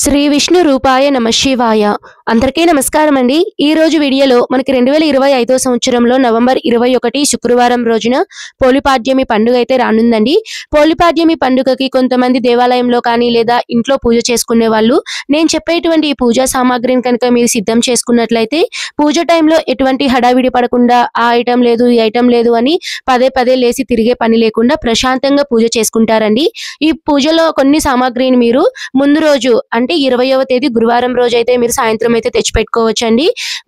శ్రీ విష్ణు రూపాయ నమః శివాయ. అందరికీ నమస్కారం అండి. ఈ రోజు వీడియోలో మనకి 2025వ సంవత్సరంలో నవంబర్ 21 శుక్రవారం రోజున పోలిపాడ్యమి పండుగ అయితే రానుందండి. పోలిపాడ్యమి పండుగకి కొంతమంది దేవాలయంలో కానీ లేదా ఇంట్లో పూజ చేసుకునే వాళ్ళు నేను చెప్పేటువంటి ఈ పూజా సామాగ్రిని కనుక మీరు సిద్ధం చేసుకున్నట్లయితే పూజ టైంలో ఎటువంటి హడావిడి పడకుండా ఆ ఐటెం లేదు ఈ ఐటెం లేదు అని పదే పదే లేసి తిరిగే పని లేకుండా ప్రశాంతంగా పూజ చేసుకుంటారండి. ఈ పూజలో కొన్ని సామాగ్రిని మీరు ముందు రోజు అంటే 20వ తేదీ గురువారం రోజు అయితే మీరు సాయంత్రం అయితే తెచ్చిపెట్టుకోవచ్చండి.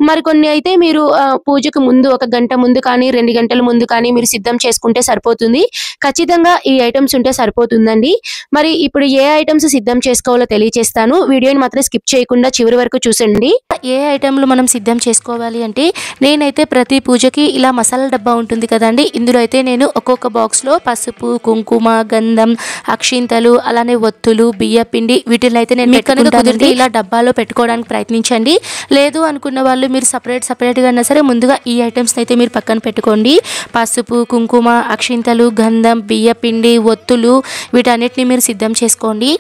మరికొన్ని అయితే మీరు పూజకు ముందు 1 గంట ముందు కానీ 2 గంటల ముందు కానీ మీరు సిద్ధం చేసుకుంటే సరిపోతుంది. ఖచ్చితంగా ఈ ఐటమ్స్ ఉంటే సరిపోతుందండి. మరి ఇప్పుడు ఏ ఐటమ్స్ సిద్ధం చేసుకోవాలో తెలియజేస్తాను. వీడియోని మాత్రం స్కిప్ చేయకుండా చివరి వరకు చూసండి. ఏ ఐటమ్లు మనం సిద్ధం చేసుకోవాలి అంటే నేనైతే ప్రతి పూజకి ఇలా మసాలా డబ్బా ఉంటుంది కదండి. ఇందులో అయితే నేను ఒక్కొక్క బాక్స్లో పసుపు, కుంకుమ, గంధం, అక్షింతలు, అలానే ఒత్తులు, బియ్య పిండి వీటిని అయితే నేను కుదిరితే ఇలా డబ్బాలో పెట్టుకోవడానికి ప్రయత్నించండి. లేదు అనుకున్న వాళ్ళు మీరు సపరేట్గా అయినా సరే ముందుగా ఈ ఐటమ్స్ అయితే మీరు పక్కన పెట్టుకోండి. పసుపు, కుంకుమ, అక్షింతలు, గంధం, బియ్య పిండి, ఒత్తులు వీటన్నిటిని మీరు సిద్ధం చేసుకోండి.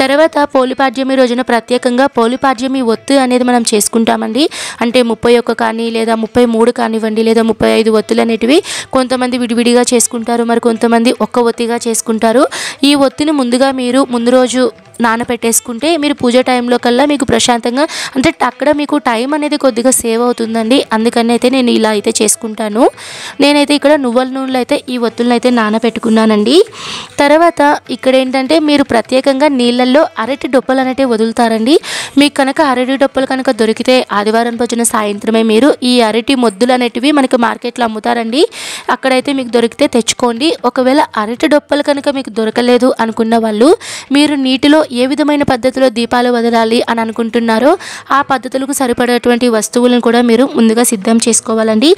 తర్వాత పోలిపాడ్యమి రోజున ప్రత్యేకంగా పోలిపాడ్యమి ఒత్తు అనేది మనం చేసుకుంటామండి. అంటే 31 కానీ లేదా 33 కానివ్వండి లేదా 35 ఒత్తులు అనేటివి కొంతమంది విడివిడిగా చేసుకుంటారు, మరి కొంతమంది ఒక్క ఒత్తిగా చేసుకుంటారు. ఈ ఒత్తిని ముందుగా మీరు ముందు రోజు నానపెట్టేసుకుంటే మీరు పూజ టైంలో కల్లా మీకు ప్రశాంతంగా అంటే అక్కడ మీకు టైం అనేది కొద్దిగా సేవ్ అవుతుందండి. అందుకని అయితే నేను ఇలా అయితే చేసుకుంటాను. నేనైతే ఇక్కడ నువ్వుల నూనెలో అయితే ఈ ఒత్తులను అయితే నానపెట్టుకున్నానండి. తర్వాత ఇక్కడ ఏంటంటే మీరు ప్రత్యేకంగా నీళ్ళల్లో అరటి డొప్పలు అనేవి వదులుతారండి. మీకు కనుక అరటి డొప్పలు కనుక దొరికితే ఆదివారం రోజున సాయంత్రమే మీరు ఈ అరటి మొద్దులు అనేటివి మనకి మార్కెట్లో అమ్ముతారండి. అక్కడైతే మీకు దొరికితే తెచ్చుకోండి. ఒకవేళ అరటి డొప్పలు కనుక మీకు దొరకలేదు అనుకున్న వాళ్ళు మీరు నీటిలో ఏ విధమైన పద్ధతిలో దీపాలు వదలాలి అని అనుకుంటున్నారో ఆ పద్ధతులకు సరిపడేటువంటి వస్తువులను కూడా మీరు ముందుగా సిద్ధం చేసుకోవాలండి.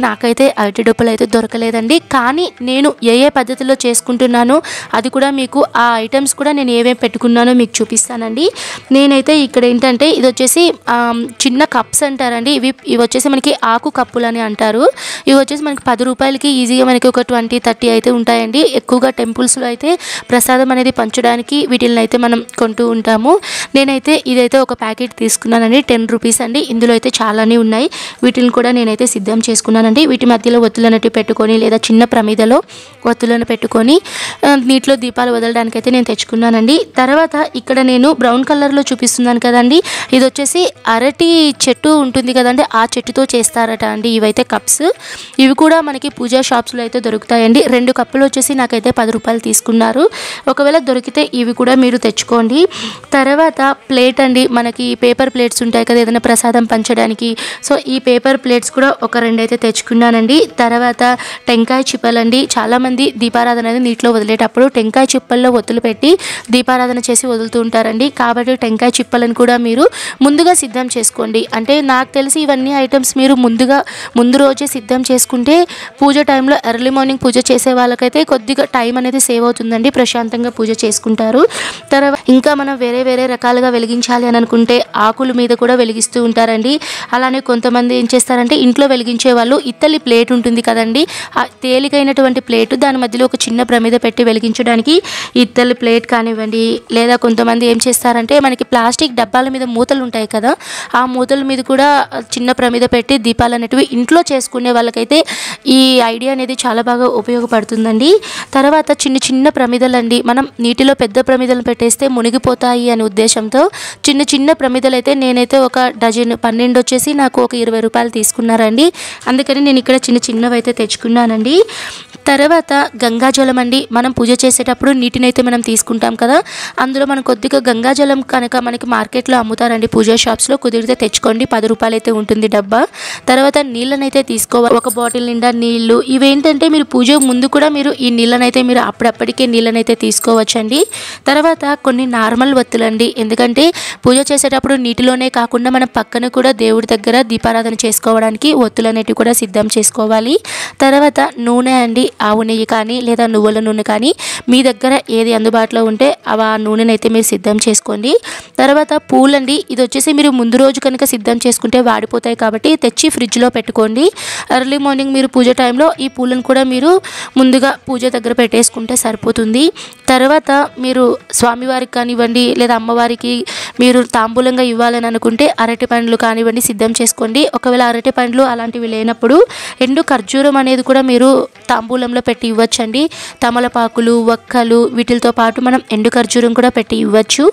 నాకైతే అరటి డొప్పలు అయితే దొరకలేదండి. కానీ నేను ఏ పద్ధతిలో చేసుకుంటున్నానో అది కూడా మీకు ఆ ఐటమ్స్ కూడా నేను ఏమేమి పెట్టుకున్నానో మీకు చూపిస్తానండి. నేనైతే ఇక్కడ ఏంటంటే ఇది వచ్చేసి చిన్న కప్స్ అంటారండి. ఇవి వచ్చేసి మనకి ఆకు కప్పులు అని అంటారు. ఇవి వచ్చేసి మనకి 10 రూపాయలకి ఈజీగా మనకి ఒక 20-30 అయితే ఉంటాయండి. ఎక్కువగా టెంపుల్స్లో అయితే ప్రసాదం అనేది పంచడానికి వీటిని అయితే మనం కొంటూ ఉంటాము. నేనైతే ఇదైతే ఒక ప్యాకెట్ తీసుకున్నానండి. 10 రూపీస్ అండి. ఇందులో అయితే చాలానే ఉన్నాయి. వీటిని కూడా నేనైతే సిద్ధం చేసుకున్నానండి. వీటి మధ్యలో ఒత్తులు అనేవి పెట్టుకొని లేదా చిన్న ప్రమిదలో ఒత్తులను పెట్టుకొని నీటిలో దీపాలు వదలడానికి అయితే నేను తెచ్చుకున్నానండి. తర్వాత ఇక్కడ నేను బ్రౌన్ కలర్లో చూపిస్తున్నాను కదండి. ఇది వచ్చేసి అరటి చెట్టు ఉంటుంది కదండి, ఆ చెట్టుతో చేస్తారట అండి. ఇవైతే కప్స్. ఇవి కూడా మనకి పూజా షాప్స్లో అయితే దొరుకుతాయండి. 2 కప్పులు వచ్చేసి నాకైతే 10 రూపాయలు తీసుకున్నారు. ఒకవేళ దొరికితే ఇవి కూడా మీరు తెచ్చుకోండి. తర్వాత ప్లేట్ అండి. మనకి పేపర్ ప్లేట్స్ ఉంటాయి కదా ఏదైనా ప్రసాదం పంచడానికి. సో ఈ పేపర్ ప్లేట్స్ కూడా ఒక 2 అయితే తెచ్చుకున్నానండి. తర్వాత టెంకాయ చిప్పలండి. చాలామంది దీపారాధన అనేది నీటిలో వదిలేటప్పుడు టెంకాయ చిప్పల్లో ఒత్తులు పెట్టి దీపారాధన చేసి వదులుతూ ఉంటారండి. కాబట్టి టెంకాయ చిప్పలను కూడా మీరు ముందుగా సిద్ధం చేసుకోండి. అంటే నాకు తెలిసి ఇవన్నీ ఐటమ్స్ మీరు ముందు రోజే సిద్ధం చేసుకుంటే పూజ టైంలో ఎర్లీ మార్నింగ్ పూజ చేసే వాళ్ళకైతే కొద్దిగా టైం అనేది సేవ్ అవుతుందండి. ప్రశాంతంగా పూజ చేసుకుంటారు. తర్వాత ఇంకా మనం వేరే రకాలుగా వెలిగించాలి అని అనుకుంటే ఆకుల మీద కూడా వెలిగిస్తూ ఉంటారండి. అలానే కొంతమంది ఏం చేస్తారంటే ఇంట్లో వెలిగించే వాళ్ళు ఇత్తలి ప్లేట్ ఉంటుంది కదండి, ఆ తేలికైనటువంటి ప్లేట్ దాని మధ్యలో ఒక చిన్న ప్రమిద పెట్టి వెలిగించడానికి ఇత్తలి ప్లేట్ కానివ్వండి. లేదా కొంతమంది ఏం చేస్తారంటే మనకి ప్లాస్టిక్ డబ్బాల మీద మూతలు ఉంటాయి కదా, ఆ మూతల మీద కూడా చిన్న ప్రమిద పెట్టి దీపాలు అనేటివి ఇంట్లో చేసుకునే వాళ్ళకైతే ఈ ఐడియా అనేది చాలా బాగా ఉపయోగపడుతుందండి. తర్వాత చిన్న ప్రమిదలండి. మనం నీటిలో పెద్ద ప్రమిదలు పెట్టేస్తే మునిగిపోతాయి అనే ఉద్దేశంతో చిన్న ప్రమిదలు అయితే నేనైతే ఒక డజన్ 12 వచ్చేసి నాకు ఒక 20 రూపాయలు తీసుకున్నారండి. అందుకని నేను ఇక్కడ చిన్నవి అయితే తెచ్చుకున్నానండి. తర్వాత గంగాజలం అండి. మనం పూజ చేసేటప్పుడు నీటిని అయితే మనం తీసుకుంటాం కదా, అందులో మనం కొద్దిగా గంగాజలం కనుక మనకి మార్కెట్లో అమ్ముతారండి పూజా షాప్స్లో. కుదిరితే తెచ్చుకోండి. 10 రూపాయలు అయితే ఉంటుంది డబ్బా. తర్వాత నీళ్ళని అయితే తీసుకోవాలి. ఒక బాటిల్ నిండా నీళ్లు. ఇవేంటంటే మీరు పూజ ముందు కూడా మీరు ఈ నీళ్ళనైతే మీరు అప్పటికే నీళ్ళనైతే తీసుకోవచ్చండి. తర్వాత కొన్ని నార్మల్ ఒత్తులండి. ఎందుకంటే పూజ చేసేటప్పుడు నీటిలోనే కాకుండా మనం పక్కన కూడా దేవుడి దగ్గర దీపారాధన చేసుకోవడానికి ఒత్తులు అనేటివి కూడా సిద్ధం చేసుకోవాలి. తర్వాత నూనె అండి. ఆవు నెయ్యి కానీ లేదా నువ్వుల నూనె కానీ మీ దగ్గర ఏది అందుబాటులో ఉంటే ఆ నూనెని అయితే మీరు సిద్ధం చేసుకోండి. తర్వాత పూలండి. ఇది వచ్చేసి మీరు ముందు రోజు కనుక సిద్ధం చేసుకుంటే వాడిపోతాయి కాబట్టి తెచ్చి ఫ్రిడ్జ్లో పెట్టుకోండి. ఎర్లీ మార్నింగ్ మీరు పూజ టైంలో ఈ పూలను కూడా మీరు ముందుగా పూజ దగ్గర పెట్టేసుకుంటే సరిపోతుంది. తర్వాత మీరు స్వామివారికి కానివ్వండి లేదా అమ్మవారికి మీరు తాంబూలంగా ఇవ్వాలని అనుకుంటే అరటి పండ్లు కానివ్వండి సిద్ధం చేసుకోండి. ఒకవేళ అరటి పండ్లు అలాంటివి లేనప్పుడు ఎండు ఖర్జూరం అనేది కూడా మీరు తాంబూలంలో పెట్టి ఇవ్వచ్చండి. తమలపాకులు, వక్కలు వీటితో పాటు మనం ఎండు ఖర్జూరం కూడా పెట్టి ఇవ్వచ్చు.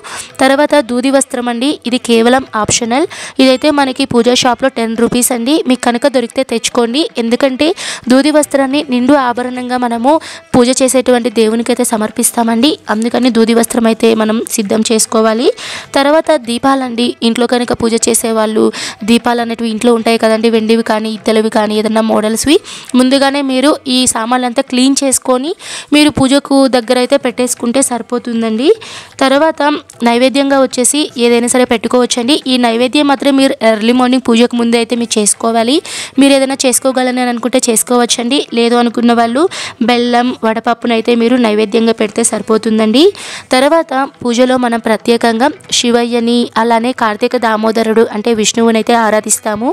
తర్వాత దూది వస్త్రం అండి, ఇది కేవలం ఆప్షనల్. ఇదైతే మనకి పూజా షాప్లో 10 రూపీస్ అండి. మీకు కనుక దొరికితే తెచ్చుకోండి. ఎందుకంటే దూది వస్త్రాన్ని నిండు ఆభరణంగా మనము పూజ చేసేటువంటి దేవునికి అయితే సమర్పిస్తామండి. అందుకని దూది వస్త్రం అయితే మనం సిద్ధం చేసుకోవాలి. తర్వాత దీపాలండి, ఇంట్లో కనుక పూజ చేసేవాళ్ళు దీపాలు అనేటివి ఇంట్లో ఉంటాయి కదండి, వెండివి కానీ ఇత్తడివి కానీ ఏదన్నా మోడల్స్వి. ముందుగానే మీరు ఈ సామాన్లంతా క్లీన్ చేసుకొని మీరు పూజకు దగ్గర అయితే పెట్టేసుకుంటే సరిపోతుందండి. తర్వాత నైవేద్యంగా వచ్చేసి ఏదైనా సరే పెట్టుకోవచ్చండి. ఈ నైవేద్యం మాత్రం మీరు ఎర్లీ మార్నింగ్ పూజకు ముందే అయితే మీరు చేసుకోవాలి. మీరు ఏదైనా చేసుకోగలని అనుకుంటే చేసుకోవచ్చండి. లేదు అనుకున్న వాళ్ళు బెల్లం, వడపప్పునైతే మీరు నైవేద్యంగా పెడితే సరిపోతుందండి. తర్వాత పూజలో మనం ప్రత్యేకంగా శివయ్యని అలానే కార్తీక దామోదరుడు అంటే విష్ణువునైతే ఆరాధిస్తాము.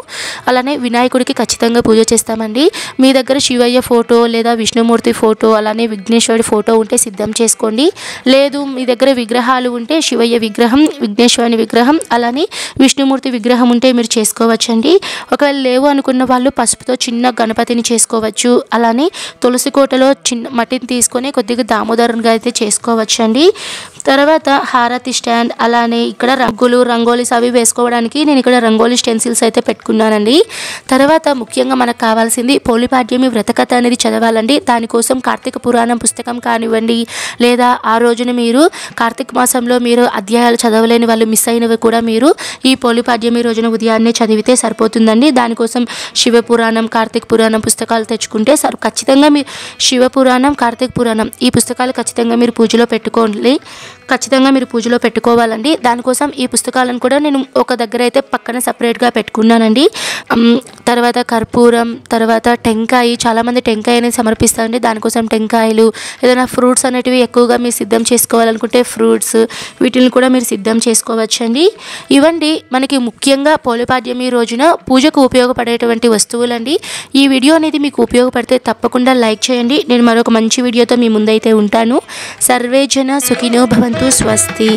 అలానే వినాయకుడికి ఖచ్చితంగా పూజ చేస్తామండి. మీ దగ్గర శివయ్య ఫోటో లేదా విష్ణుమూర్తి ఫోటో అలానే విఘ్నేశ్వరుడి ఫోటో ఉంటే సిద్ధం చేసుకోండి. లేదు మీ దగ్గర విగ్రహాలు ఉంటే శివయ్య విగ్రహం, విఘ్నేశ్వరుని విగ్రహం అలానే విష్ణుమూర్తి విగ్రహం ఉంటే మీరు చేసుకోవచ్చండి. ఒకవేళ లేవు అనుకున్న వాళ్ళు పసుపుతో చిన్న గణపతిని చేసుకోవచ్చు. అలానే తులసి కోటలో చిన్న మట్టిని తీసుకొని కొద్దిగా దామోదరునిగా అయితే చేసుకోవచ్చండి. తర్వాత హారతి స్టాండ్ అలానే ఇక్కడ రంగోలీస్ అవి వేసుకోవడానికి నేను ఇక్కడ రంగోలీ స్టెన్సిల్స్ అయితే పెట్టుకున్నానండి. తర్వాత ముఖ్యంగా మనకు కావాల్సింది పోలిపాడ్యమి వ్రతకథ అనేది చదవాలండి. దానికోసం కార్తీక పురాణం పుస్తకం కానివ్వండి లేదా ఆ రోజున మీరు కార్తీక మాసంలో మీరు అధ్యాయాలు చదవలేని వాళ్ళు మిస్ అయినవి కూడా మీరు ఈ పోలిపాడ్యమి రోజున ఉదయాన్నే చదివితే సరిపోతుందండి. దానికోసం శివపురాణం, కార్తీక పురాణం పుస్తకాలు తెచ్చుకుంటే ఖచ్చితంగా మీ శివపురాణం, కార్తీక పురాణం ఈ పుస్తకాలు ఖచ్చితంగా మీరు పూజలో పెట్టుకోవాలండి. దానికోసం ఈ పుస్తకాలను కూడా నేను ఒక దగ్గర అయితే పక్కన సపరేట్గా పెట్టుకున్నానండి. తర్వాత కర్పూరం, తర్వాత టెంకాయ, చాలామంది టెంకాయ అనేది సమర్పిస్తారండి. దానికోసం టెంకాయలు, ఏదైనా ఫ్రూట్స్ అనేటివి ఎక్కువగా మీరు సిద్ధం చేసుకోవాలనుకుంటే ఫ్రూట్స్ వీటిని కూడా మీరు సిద్ధం చేసుకోవచ్చండి. ఇవండి మనకి ముఖ్యంగా పోలిపాడ్యమి రోజున పూజకు ఉపయోగపడేటువంటి వస్తువులండి. ఈ వీడియో అనేది మీకు ఉపయోగపడితే తప్పకుండా లైక్ చేయండి. నేను మరొక మంచి వీడియోతో మీ ముందైతే ఉంటాను. సర్వే జన సుఖినో భవంతు. స్వస్తి.